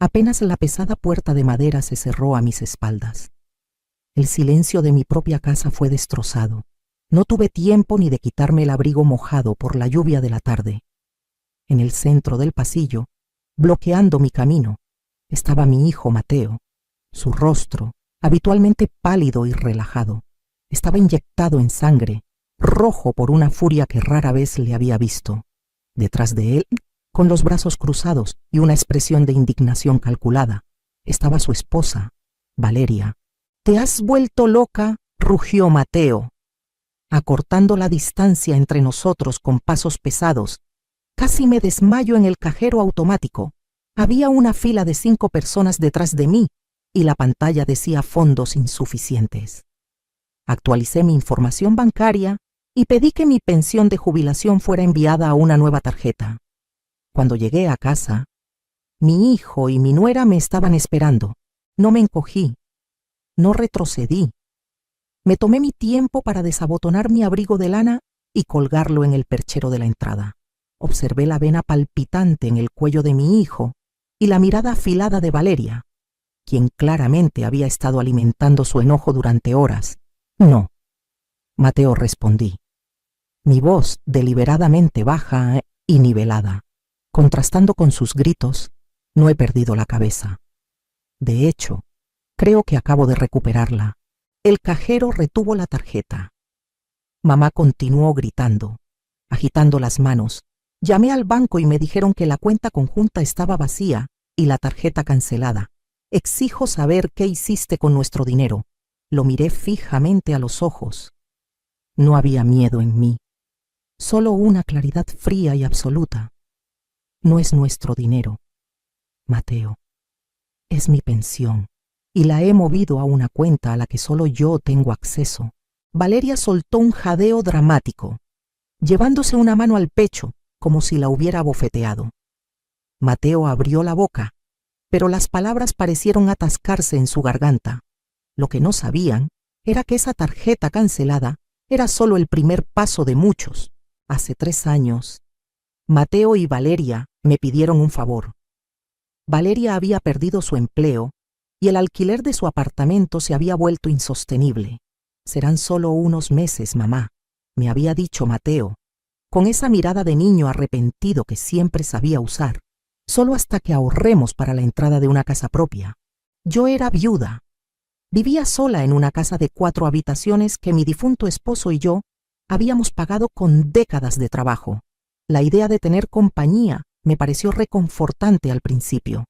Apenas la pesada puerta de madera se cerró a mis espaldas. El silencio de mi propia casa fue destrozado. No tuve tiempo ni de quitarme el abrigo mojado por la lluvia de la tarde. En el centro del pasillo, bloqueando mi camino, estaba mi hijo Mateo. Su rostro, habitualmente pálido y relajado, estaba inyectado en sangre, rojo por una furia que rara vez le había visto. Detrás de él, con los brazos cruzados y una expresión de indignación calculada, estaba su esposa, Valeria. «¿Te has vuelto loca?», rugió Mateo, acortando la distancia entre nosotros con pasos pesados. Casi me desmayo en el cajero automático. Había una fila de 5 personas detrás de mí y la pantalla decía fondos insuficientes. Actualicé mi información bancaria y pedí que mi pensión de jubilación fuera enviada a una nueva tarjeta. Cuando llegué a casa, mi hijo y mi nuera me estaban esperando. No me encogí, no retrocedí. Me tomé mi tiempo para desabotonar mi abrigo de lana y colgarlo en el perchero de la entrada. Observé la vena palpitante en el cuello de mi hijo y la mirada afilada de Valeria, quien claramente había estado alimentando su enojo durante horas. «No», Mateo, respondí, mi voz deliberadamente baja y nivelada. Contrastando con sus gritos, no he perdido la cabeza. De hecho, creo que acabo de recuperarla. El cajero retuvo la tarjeta. Mamá continuó gritando, agitando las manos. Llamé al banco y me dijeron que la cuenta conjunta estaba vacía y la tarjeta cancelada. Exijo saber qué hiciste con nuestro dinero. Lo miré fijamente a los ojos. No había miedo en mí, solo una claridad fría y absoluta. No es nuestro dinero, Mateo. Es mi pensión y la he movido a una cuenta a la que solo yo tengo acceso. Valeria soltó un jadeo dramático, llevándose una mano al pecho como si la hubiera bofeteado. Mateo abrió la boca, pero las palabras parecieron atascarse en su garganta. Lo que no sabían era que esa tarjeta cancelada era solo el primer paso de muchos. Hace 3 años, Mateo y Valeria me pidieron un favor. Valeria había perdido su empleo y el alquiler de su apartamento se había vuelto insostenible. «Serán solo unos meses, mamá», me había dicho Mateo, con esa mirada de niño arrepentido que siempre sabía usar, «solo hasta que ahorremos para la entrada de una casa propia». Yo era viuda. Vivía sola en una casa de 4 habitaciones que mi difunto esposo y yo habíamos pagado con décadas de trabajo. La idea de tener compañía me pareció reconfortante al principio.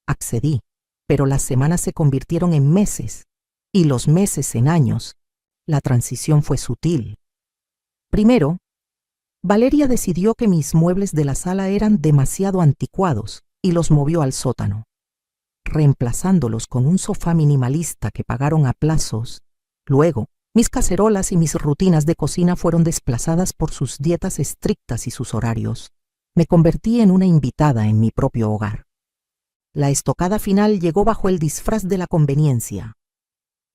Accedí, pero las semanas se convirtieron en meses y los meses en años. La transición fue sutil. Primero, Valeria decidió que mis muebles de la sala eran demasiado anticuados y los movió al sótano, reemplazándolos con un sofá minimalista que pagaron a plazos. Luego, mis cacerolas y mis rutinas de cocina fueron desplazadas por sus dietas estrictas y sus horarios. Me convertí en una invitada en mi propio hogar. La estocada final llegó bajo el disfraz de la conveniencia.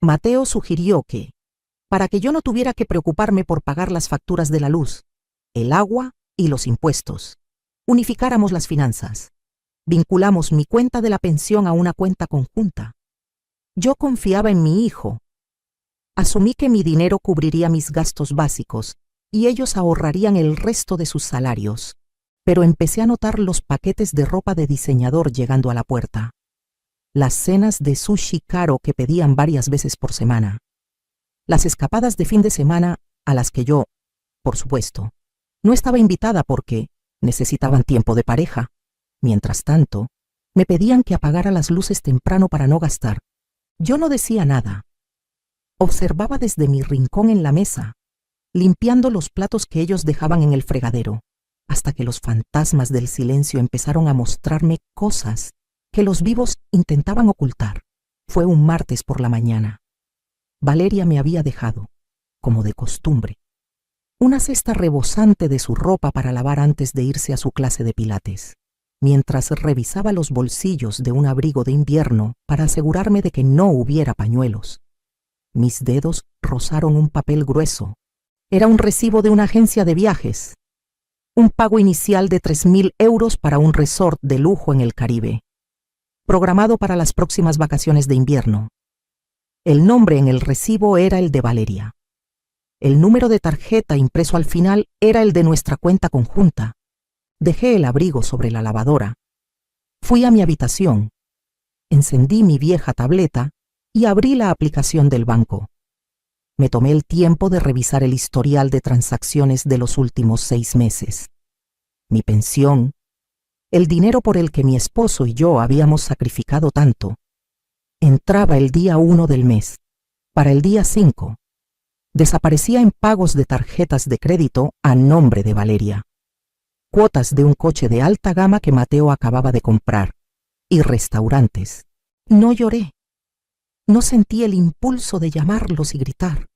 Mateo sugirió que, para que yo no tuviera que preocuparme por pagar las facturas de la luz, el agua y los impuestos, unificáramos las finanzas. Vinculamos mi cuenta de la pensión a una cuenta conjunta. Yo confiaba en mi hijo. Asumí que mi dinero cubriría mis gastos básicos y ellos ahorrarían el resto de sus salarios. Pero empecé a notar los paquetes de ropa de diseñador llegando a la puerta. Las cenas de sushi caro que pedían varias veces por semana. Las escapadas de fin de semana a las que yo, por supuesto, no estaba invitada porque necesitaban tiempo de pareja. Mientras tanto, me pedían que apagara las luces temprano para no gastar. Yo no decía nada. Observaba desde mi rincón en la mesa, limpiando los platos que ellos dejaban en el fregadero, hasta que los fantasmas del silencio empezaron a mostrarme cosas que los vivos intentaban ocultar. Fue un martes por la mañana. Valeria me había dejado, como de costumbre, una cesta rebosante de su ropa para lavar antes de irse a su clase de pilates, mientras revisaba los bolsillos de un abrigo de invierno para asegurarme de que no hubiera pañuelos. Mis dedos rozaron un papel grueso. Era un recibo de una agencia de viajes. Un pago inicial de 3.000 euros para un resort de lujo en el Caribe. programado para las próximas vacaciones de invierno. El nombre en el recibo era el de Valeria. El número de tarjeta impreso al final era el de nuestra cuenta conjunta. Dejé el abrigo sobre la lavadora. Fui a mi habitación. Encendí mi vieja tableta y abrí la aplicación del banco. Me tomé el tiempo de revisar el historial de transacciones de los últimos 6 meses. Mi pensión, el dinero por el que mi esposo y yo habíamos sacrificado tanto, entraba el día 1 del mes. Para el día 5, desaparecía en pagos de tarjetas de crédito a nombre de Valeria, cuotas de un coche de alta gama que Mateo acababa de comprar y restaurantes. No lloré. No sentí el impulso de llamarlos y gritar.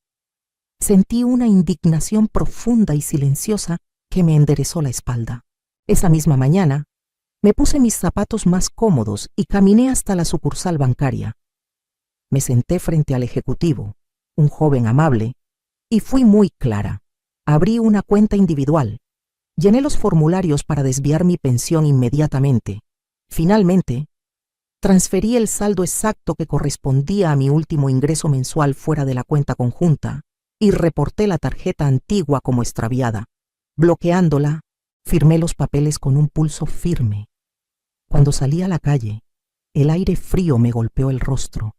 Sentí una indignación profunda y silenciosa que me enderezó la espalda. Esa misma mañana, me puse mis zapatos más cómodos y caminé hasta la sucursal bancaria. Me senté frente al ejecutivo, un joven amable, y fui muy clara. Abrí una cuenta individual. Llené los formularios para desviar mi pensión inmediatamente. Finalmente, transferí el saldo exacto que correspondía a mi último ingreso mensual fuera de la cuenta conjunta y reporté la tarjeta antigua como extraviada. Bloqueándola, firmé los papeles con un pulso firme. Cuando salí a la calle, el aire frío me golpeó el rostro,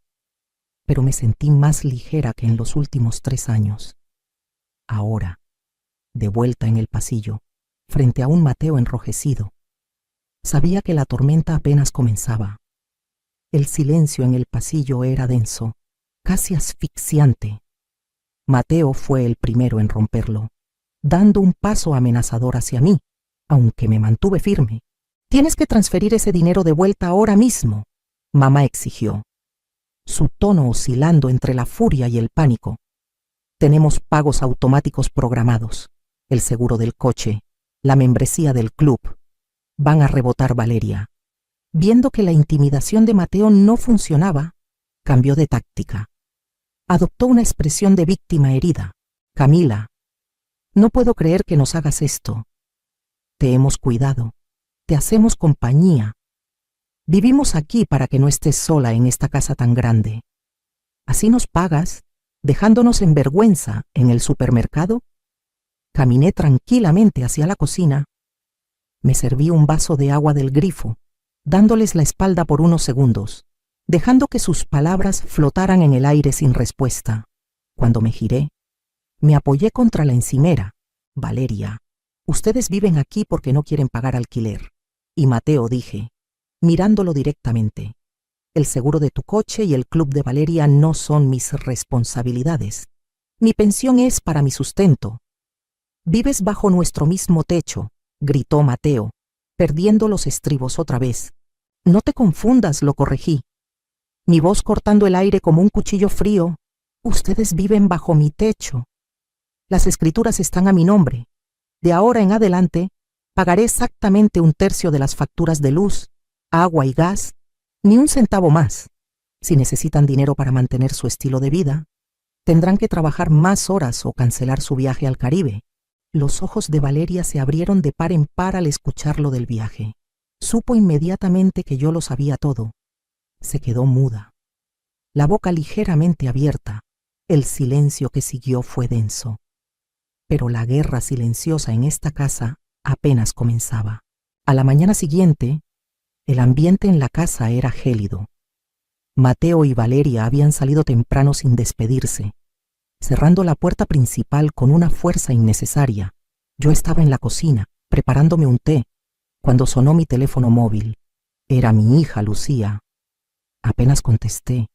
pero me sentí más ligera que en los últimos 3 años. Ahora, de vuelta en el pasillo, frente a un Mateo enrojecido, sabía que la tormenta apenas comenzaba. El silencio en el pasillo era denso, casi asfixiante. Mateo fue el primero en romperlo, dando un paso amenazador hacia mí, aunque me mantuve firme. «Tienes que transferir ese dinero de vuelta ahora mismo», mamá exigió, su tono oscilando entre la furia y el pánico. «Tenemos pagos automáticos programados, el seguro del coche, la membresía del club. Van a rebotar, Valeria». Viendo que la intimidación de Mateo no funcionaba, cambió de táctica. Adoptó una expresión de víctima herida. «Camila, no puedo creer que nos hagas esto. Te hemos cuidado, te hacemos compañía. Vivimos aquí para que no estés sola en esta casa tan grande. ¿Así nos pagas, dejándonos en vergüenza en el supermercado?» Caminé tranquilamente hacia la cocina. Me serví un vaso de agua del grifo, dándoles la espalda por unos segundos, dejando que sus palabras flotaran en el aire sin respuesta. Cuando me giré, me apoyé contra la encimera. «Valeria, ustedes viven aquí porque no quieren pagar alquiler». «Y Mateo», dije, mirándolo directamente, «el seguro de tu coche y el club de Valeria no son mis responsabilidades. Mi pensión es para mi sustento». «Vives bajo nuestro mismo techo», gritó Mateo, perdiendo los estribos otra vez. «No te confundas», lo corregí, mi voz cortando el aire como un cuchillo frío. «Ustedes viven bajo mi techo. Las escrituras están a mi nombre. De ahora en adelante, pagaré exactamente 1/3 de las facturas de luz, agua y gas, ni un centavo más. Si necesitan dinero para mantener su estilo de vida, tendrán que trabajar más horas o cancelar su viaje al Caribe». Los ojos de Valeria se abrieron de par en par al escuchar lo del viaje. Supo inmediatamente que yo lo sabía todo. Se quedó muda, la boca ligeramente abierta. El silencio que siguió fue denso. Pero la guerra silenciosa en esta casa apenas comenzaba. A la mañana siguiente, el ambiente en la casa era gélido. Mateo y Valeria habían salido temprano sin despedirse, cerrando la puerta principal con una fuerza innecesaria. Yo estaba en la cocina, preparándome un té, cuando sonó mi teléfono móvil. Era mi hija Lucía. Apenas contesté.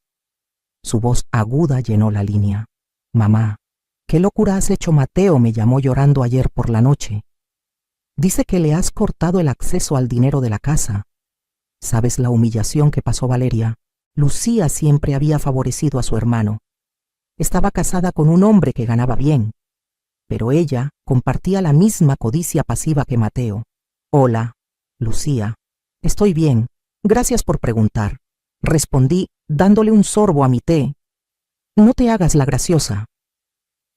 Su voz aguda llenó la línea. «Mamá, ¿qué locura has hecho? Mateo me llamó llorando ayer por la noche. Dice que le has cortado el acceso al dinero de la casa. ¿Sabes la humillación que pasó Valeria? Lucía siempre había favorecido a su hermano. Estaba casada con un hombre que ganaba bien, pero ella compartía la misma codicia pasiva que Mateo. Hola, Lucía. Estoy bien, gracias por preguntar, respondí dándole un sorbo a mi té. No te hagas la graciosa.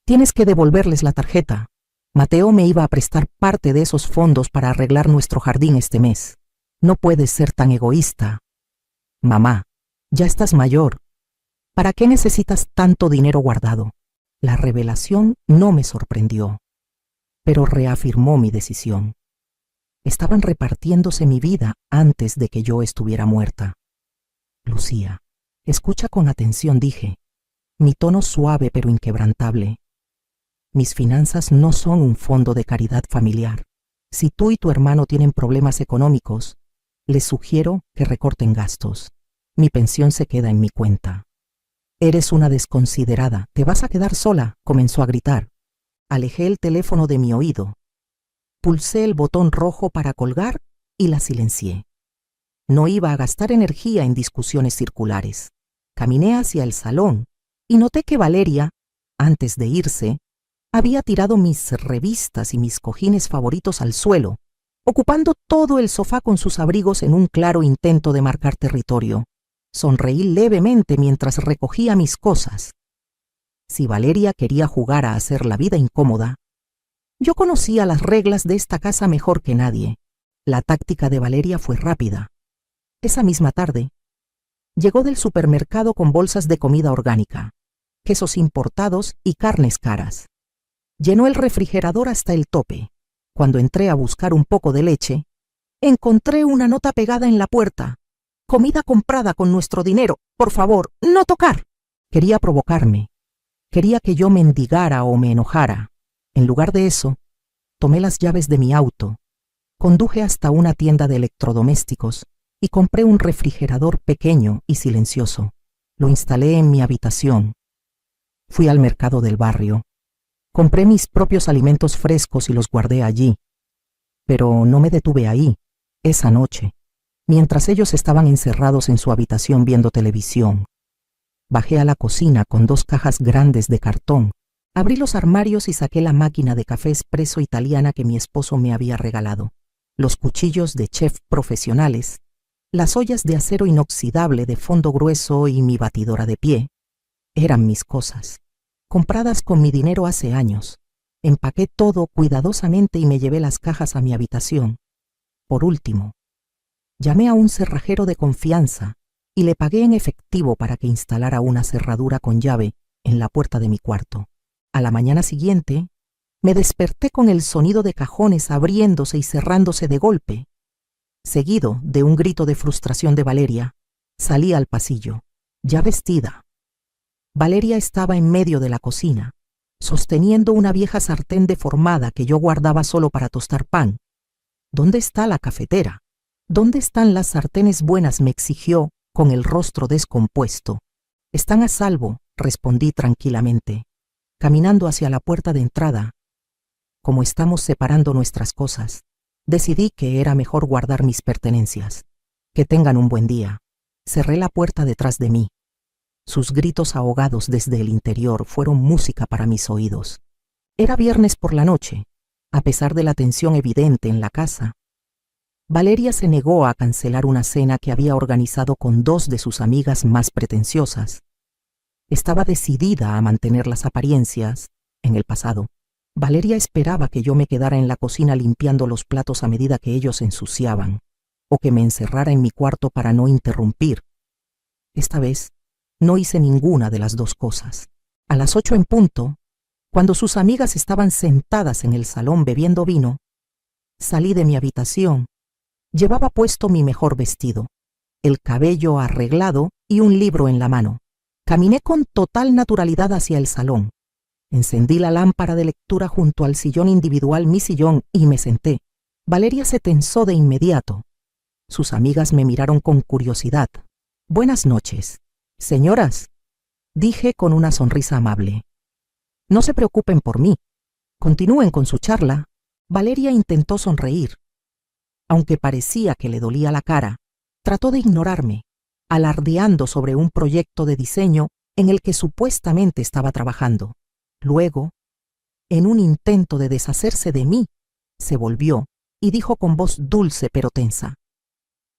Tienes que devolverles la tarjeta. Mateo me iba a prestar parte de esos fondos para arreglar nuestro jardín este mes. No puedes ser tan egoísta. Mamá, ya estás mayor. ¿Para qué necesitas tanto dinero guardado? La revelación no me sorprendió, pero reafirmó mi decisión. Estaban repartiéndose mi vida antes de que yo estuviera muerta. Lucía, escucha con atención, dije, mi tono suave pero inquebrantable. Mis finanzas no son un fondo de caridad familiar. Si tú y tu hermano tienen problemas económicos, les sugiero que recorten gastos. Mi pensión se queda en mi cuenta. Eres una desconsiderada, te vas a quedar sola, comenzó a gritar. Alejé el teléfono de mi oído. Pulsé el botón rojo para colgar y la silencié. No iba a gastar energía en discusiones circulares. Caminé hacia el salón y noté que Valeria, antes de irse, había tirado mis revistas y mis cojines favoritos al suelo, ocupando todo el sofá con sus abrigos en un claro intento de marcar territorio. Sonreí levemente mientras recogía mis cosas. Si Valeria quería jugar a hacer la vida incómoda, yo conocía las reglas de esta casa mejor que nadie. La táctica de Valeria fue rápida. Esa misma tarde, llegó del supermercado con bolsas de comida orgánica, quesos importados y carnes caras. Llenó el refrigerador hasta el tope. Cuando entré a buscar un poco de leche, encontré una nota pegada en la puerta. Comida comprada con nuestro dinero. Por favor, no tocar. Quería provocarme. Quería que yo mendigara o me enojara. En lugar de eso, tomé las llaves de mi auto, conduje hasta una tienda de electrodomésticos y compré un refrigerador pequeño y silencioso. Lo instalé en mi habitación. Fui al mercado del barrio. Compré mis propios alimentos frescos y los guardé allí. Pero no me detuve ahí. Esa noche, mientras ellos estaban encerrados en su habitación viendo televisión, bajé a la cocina con 2 cajas grandes de cartón. Abrí los armarios y saqué la máquina de café expreso italiana que mi esposo me había regalado, los cuchillos de chef profesionales, las ollas de acero inoxidable de fondo grueso y mi batidora de pie. Eran mis cosas, compradas con mi dinero hace años. Empaqué todo cuidadosamente y me llevé las cajas a mi habitación. Por último, llamé a un cerrajero de confianza y le pagué en efectivo para que instalara una cerradura con llave en la puerta de mi cuarto. A la mañana siguiente, me desperté con el sonido de cajones abriéndose y cerrándose de golpe. Seguido de un grito de frustración de Valeria, salí al pasillo, ya vestida. Valeria estaba en medio de la cocina, sosteniendo una vieja sartén deformada que yo guardaba solo para tostar pan. ¿Dónde está la cafetera? ¿Dónde están las sartenes buenas?, me exigió con el rostro descompuesto. Están a salvo, respondí tranquilamente, caminando hacia la puerta de entrada. Como estamos separando nuestras cosas, decidí que era mejor guardar mis pertenencias. Que tengan un buen día. Cerré la puerta detrás de mí. Sus gritos ahogados desde el interior fueron música para mis oídos. Era viernes por la noche. A pesar de la tensión evidente en la casa, Valeria se negó a cancelar una cena que había organizado con 2 de sus amigas más pretenciosas. Estaba decidida a mantener las apariencias. En el pasado, Valeria esperaba que yo me quedara en la cocina limpiando los platos a medida que ellos se ensuciaban, o que me encerrara en mi cuarto para no interrumpir. Esta vez, no hice ninguna de las 2 cosas. A las 8 en punto, cuando sus amigas estaban sentadas en el salón bebiendo vino, salí de mi habitación. Llevaba puesto mi mejor vestido, el cabello arreglado y un libro en la mano. Caminé con total naturalidad hacia el salón. Encendí la lámpara de lectura junto al sillón individual, mi sillón, y me senté. Valeria se tensó de inmediato. Sus amigas me miraron con curiosidad. «Buenas noches, señoras», dije con una sonrisa amable. «No se preocupen por mí. Continúen con su charla». Valeria intentó sonreír. Aunque parecía que le dolía la cara, trató de ignorarme, alardeando sobre un proyecto de diseño en el que supuestamente estaba trabajando. Luego, en un intento de deshacerse de mí, se volvió y dijo con voz dulce pero tensa: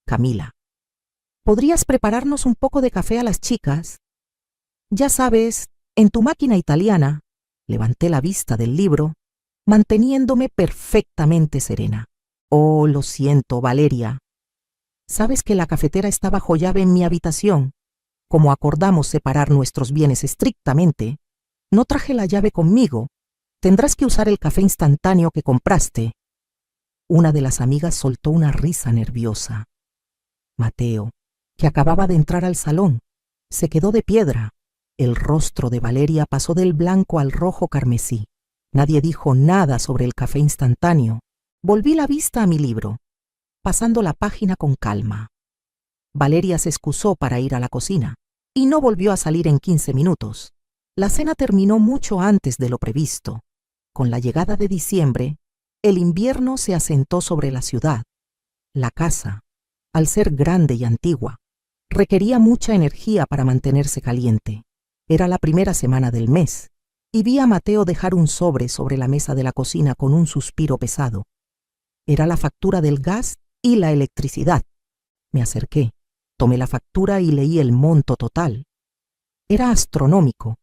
«Camila, ¿podrías prepararnos un poco de café a las chicas? Ya sabes, en tu máquina italiana». Levanté la vista del libro, manteniéndome perfectamente serena. «Oh, lo siento, Valeria. ¿Sabes que la cafetera está bajo llave en mi habitación? Como acordamos separar nuestros bienes estrictamente, no traje la llave conmigo. Tendrás que usar el café instantáneo que compraste. Una de las amigas soltó una risa nerviosa. Mateo, que acababa de entrar al salón, se quedó de piedra. El rostro de Valeria pasó del blanco al rojo carmesí. Nadie dijo nada sobre el café instantáneo. Volví la vista a mi libro, pasando la página con calma. Valeria se excusó para ir a la cocina y no volvió a salir en 15 minutos. La cena terminó mucho antes de lo previsto. Con la llegada de diciembre, el invierno se asentó sobre la ciudad. La casa, al ser grande y antigua, requería mucha energía para mantenerse caliente. Era la primera semana del mes, y vi a Mateo dejar un sobre la mesa de la cocina con un suspiro pesado. Era la factura del gas y la electricidad. Me acerqué, tomé la factura y leí el monto total. Era astronómico,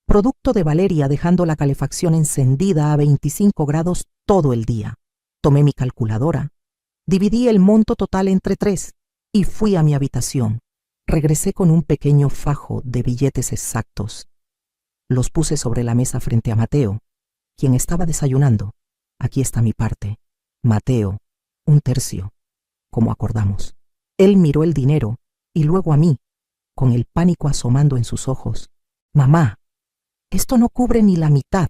producto de Valeria dejando la calefacción encendida a 25 grados todo el día. Tomé mi calculadora, dividí el monto total entre 3 y fui a mi habitación. Regresé con un pequeño fajo de billetes exactos. Los puse sobre la mesa frente a Mateo, quien estaba desayunando. Aquí está mi parte. Mateo, 1/3, como acordamos. Él miró el dinero y luego a mí, con el pánico asomando en sus ojos. Mamá, esto no cubre ni la mitad.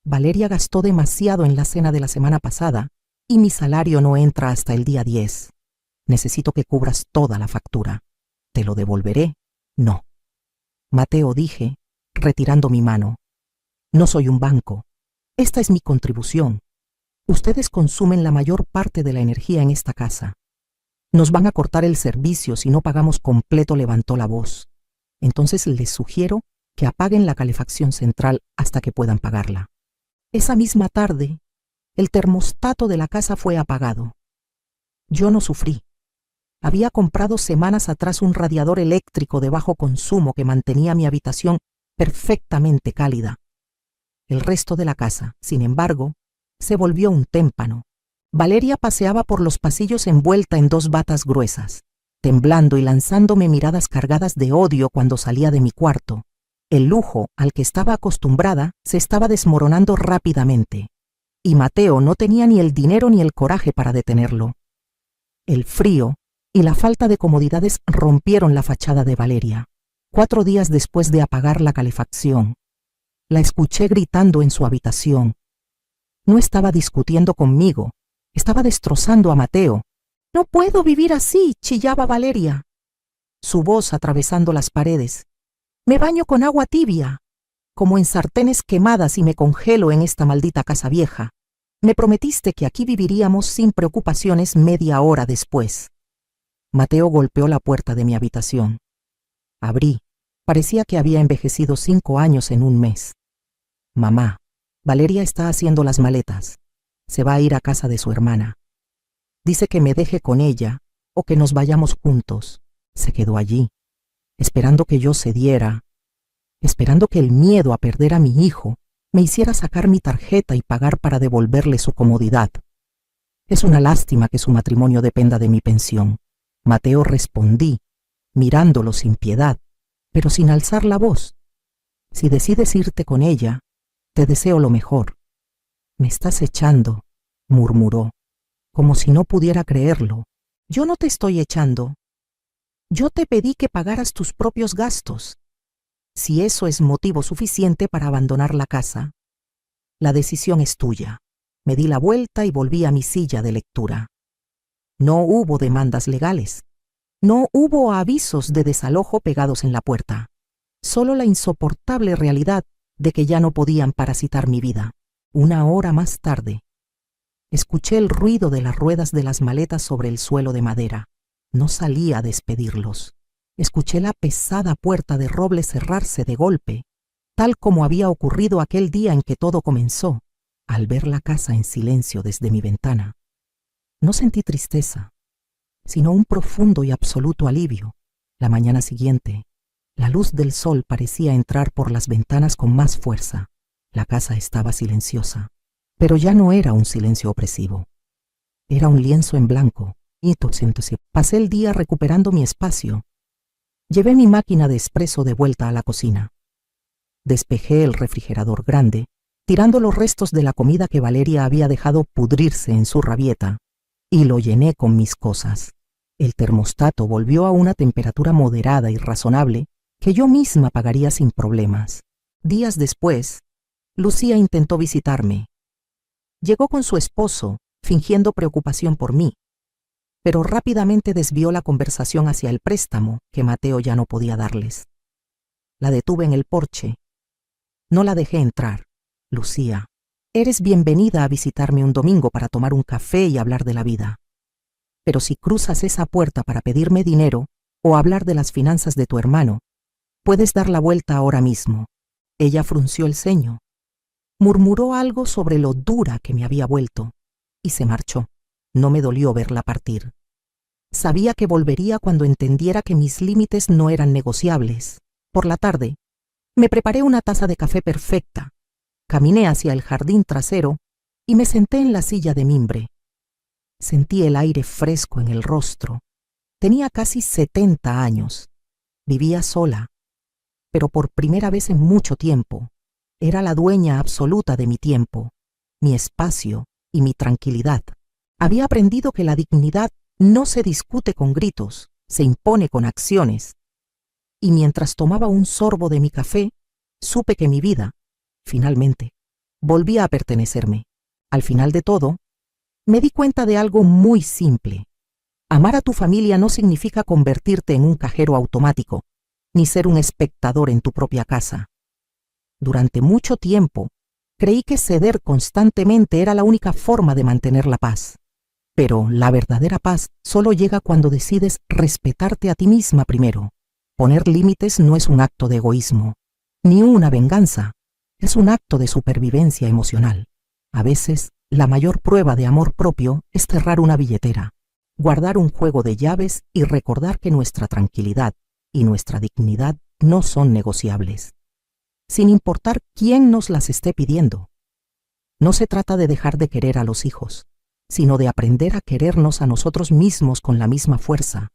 Valeria gastó demasiado en la cena de la semana pasada y mi salario no entra hasta el día 10. Necesito que cubras toda la factura. ¿Te lo devolveré? No. Mateo, dije, retirando mi mano. No soy un banco. Esta es mi contribución. Ustedes consumen la mayor parte de la energía en esta casa. Nos van a cortar el servicio si no pagamos completo, levantó la voz. Entonces les sugiero que apaguen la calefacción central hasta que puedan pagarla. Esa misma tarde, el termostato de la casa fue apagado. Yo no sufrí. Había comprado semanas atrás un radiador eléctrico de bajo consumo que mantenía mi habitación perfectamente cálida. El resto de la casa, sin embargo, se volvió un témpano. Valeria paseaba por los pasillos envuelta en 2 batas gruesas, temblando y lanzándome miradas cargadas de odio cuando salía de mi cuarto. El lujo al que estaba acostumbrada se estaba desmoronando rápidamente, y Mateo no tenía ni el dinero ni el coraje para detenerlo. El frío y la falta de comodidades rompieron la fachada de Valeria. 4 días después de apagar la calefacción, la escuché gritando en su habitación. No estaba discutiendo conmigo, estaba destrozando a Mateo. «No puedo vivir así», chillaba Valeria, su voz atravesando las paredes. «Me baño con agua tibia, como en sartenes quemadas y me congelo en esta maldita casa vieja. Me prometiste que aquí viviríamos sin preocupaciones media hora después». Mateo golpeó la puerta de mi habitación. Abrí. Parecía que había envejecido 5 años en un mes. «Mamá, Valeria está haciendo las maletas. Se va a ir a casa de su hermana. Dice que me deje con ella o que nos vayamos juntos». Se quedó allí, esperando que yo cediera, esperando que el miedo a perder a mi hijo me hiciera sacar mi tarjeta y pagar para devolverle su comodidad. «Es una lástima que su matrimonio dependa de mi pensión». Mateo, respondí, mirándolo sin piedad, pero sin alzar la voz. «Si decides irte con ella, te deseo lo mejor». «Me estás echando», murmuró, como si no pudiera creerlo. «Yo no te estoy echando. Yo te pedí que pagaras tus propios gastos. Si eso es motivo suficiente para abandonar la casa, la decisión es tuya». Me di la vuelta y volví a mi silla de lectura. No hubo demandas legales. No hubo avisos de desalojo pegados en la puerta. Solo la insoportable realidad de que ya no podían parasitar mi vida. 1 hora más tarde, escuché el ruido de las ruedas de las maletas sobre el suelo de madera. No salí a despedirlos. Escuché la pesada puerta de roble cerrarse de golpe, tal como había ocurrido aquel día en que todo comenzó, al ver la casa en silencio desde mi ventana. No sentí tristeza, sino un profundo y absoluto alivio. La mañana siguiente, la luz del sol parecía entrar por las ventanas con más fuerza. La casa estaba silenciosa, pero ya no era un silencio opresivo. Era un lienzo en blanco, Entonces, pasé el día recuperando mi espacio. Llevé mi máquina de espresso de vuelta a la cocina. Despejé el refrigerador grande, tirando los restos de la comida que Valeria había dejado pudrirse en su rabieta, y lo llené con mis cosas. El termostato volvió a una temperatura moderada y razonable que yo misma pagaría sin problemas. Días después, Lucía intentó visitarme. Llegó con su esposo, fingiendo preocupación por mí, pero rápidamente desvió la conversación hacia el préstamo que Mateo ya no podía darles. La detuve en el porche. No la dejé entrar. Lucía, eres bienvenida a visitarme un domingo para tomar un café y hablar de la vida. Pero si cruzas esa puerta para pedirme dinero o hablar de las finanzas de tu hermano, puedes dar la vuelta ahora mismo. Ella frunció el ceño. Murmuró algo sobre lo dura que me había vuelto y se marchó. No me dolió verla partir. Sabía que volvería cuando entendiera que mis límites no eran negociables. Por la tarde, me preparé una taza de café perfecta. Caminé hacia el jardín trasero y me senté en la silla de mimbre. Sentí el aire fresco en el rostro. Tenía casi 70 años. Vivía sola, pero por primera vez en mucho tiempo. Era la dueña absoluta de mi tiempo, mi espacio y mi tranquilidad. Había aprendido que la dignidad no se discute con gritos, se impone con acciones. Y mientras tomaba un sorbo de mi café, supe que mi vida, finalmente, volvía a pertenecerme. Al final de todo, me di cuenta de algo muy simple. Amar a tu familia no significa convertirte en un cajero automático, ni ser un espectador en tu propia casa. Durante mucho tiempo, creí que ceder constantemente era la única forma de mantener la paz. Pero la verdadera paz solo llega cuando decides respetarte a ti misma primero. Poner límites no es un acto de egoísmo, ni una venganza. Es un acto de supervivencia emocional. A veces, la mayor prueba de amor propio es cerrar una billetera, guardar un juego de llaves y recordar que nuestra tranquilidad y nuestra dignidad no son negociables, sin importar quién nos las esté pidiendo. No se trata de dejar de querer a los hijos, sino de aprender a querernos a nosotros mismos con la misma fuerza.